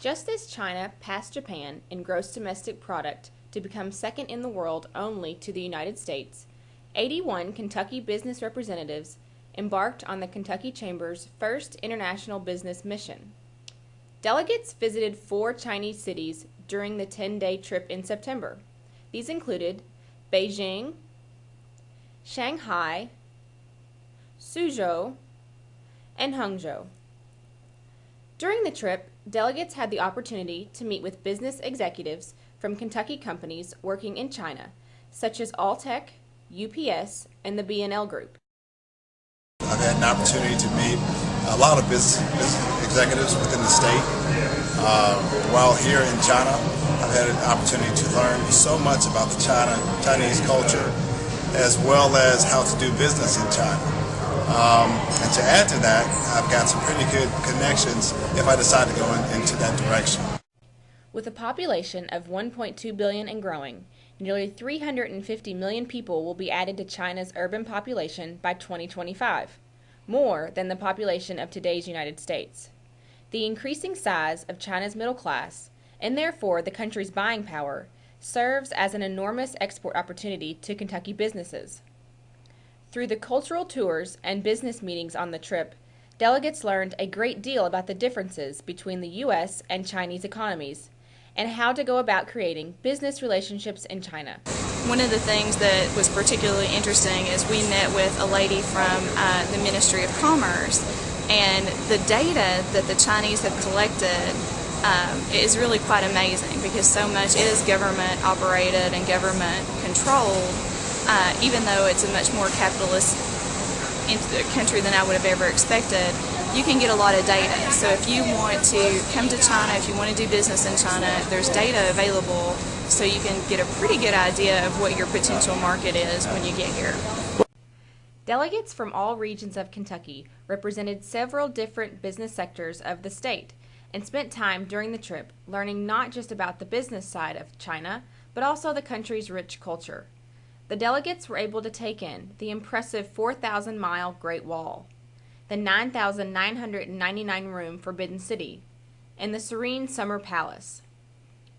Just as China passed Japan in gross domestic product to become second in the world only to the United States, 81 Kentucky business representatives embarked on the Kentucky Chamber's first international business mission. Delegates visited 4 Chinese cities during the 10-day trip in September. These included Beijing, Shanghai, Suzhou, and Hangzhou. During the trip, delegates had the opportunity to meet with business executives from Kentucky companies working in China, such as Alltech, UPS, and the B&L Group. I've had an opportunity to meet a lot of business executives within the state. While here in China, I've had an opportunity to learn so much about the Chinese culture, as well as how to do business in China. And to add to that, I've got some pretty good connections if I decide to go into that direction. With a population of 1.2 billion and growing, nearly 350 million people will be added to China's urban population by 2025, more than the population of today's United States. The increasing size of China's middle class, and therefore the country's buying power, serves as an enormous export opportunity to Kentucky businesses. Through the cultural tours and business meetings on the trip, delegates learned a great deal about the differences between the U.S. and Chinese economies and how to go about creating business relationships in China. One of the things that was particularly interesting is we met with a lady from the Ministry of Commerce, and the data that the Chinese have collected is really quite amazing because so much is government operated and government controlled. Even though it's a much more capitalist country than I would have ever expected, you can get a lot of data. So if you want to come to China, if you want to do business in China, there's data available so you can get a pretty good idea of what your potential market is when you get here. Delegates from all regions of Kentucky represented several different business sectors of the state and spent time during the trip learning not just about the business side of China, but also the country's rich culture. The delegates were able to take in the impressive 4,000-mile Great Wall, the 9,999-room Forbidden City, and the serene Summer Palace.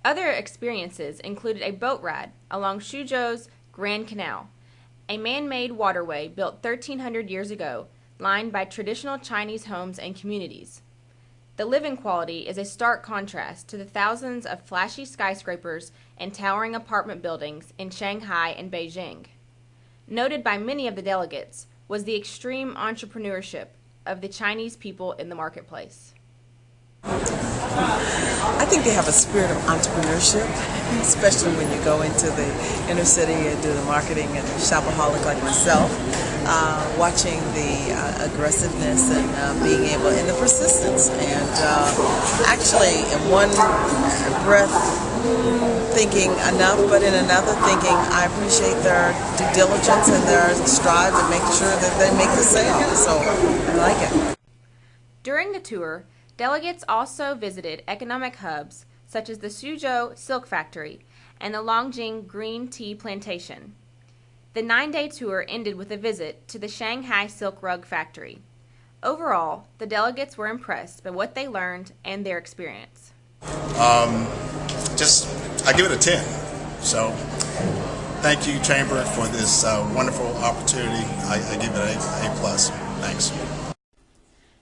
Other experiences included a boat ride along Suzhou's Grand Canal, a man-made waterway built 1,300 years ago, lined by traditional Chinese homes and communities. The living quality is a stark contrast to the thousands of flashy skyscrapers and towering apartment buildings in Shanghai and Beijing. Noted by many of the delegates was the extreme entrepreneurship of the Chinese people in the marketplace. I think they have a spirit of entrepreneurship, especially when you go into the inner city and do the marketing and shopaholic like myself. Watching the aggressiveness and being able, and the persistence, and actually in one breath thinking enough, but in another thinking I appreciate their due diligence and their strive to make sure that they make the sale, so I like it. During the tour, delegates also visited economic hubs such as the Suzhou Silk Factory and the Longjing Green Tea Plantation. The 9-day tour ended with a visit to the Shanghai Silk Rug Factory. Overall, the delegates were impressed by what they learned and their experience. I give it a 10. So, thank you, Chamber, for this wonderful opportunity. I give it a A+. Thanks.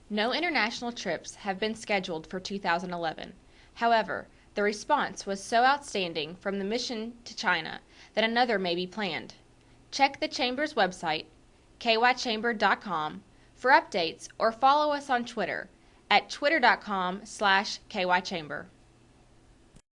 No international trips have been scheduled for 2011. However, the response was so outstanding from the mission to China that another may be planned. Check the Chamber's website, kychamber.com, for updates or follow us on Twitter at twitter.com/kychamber.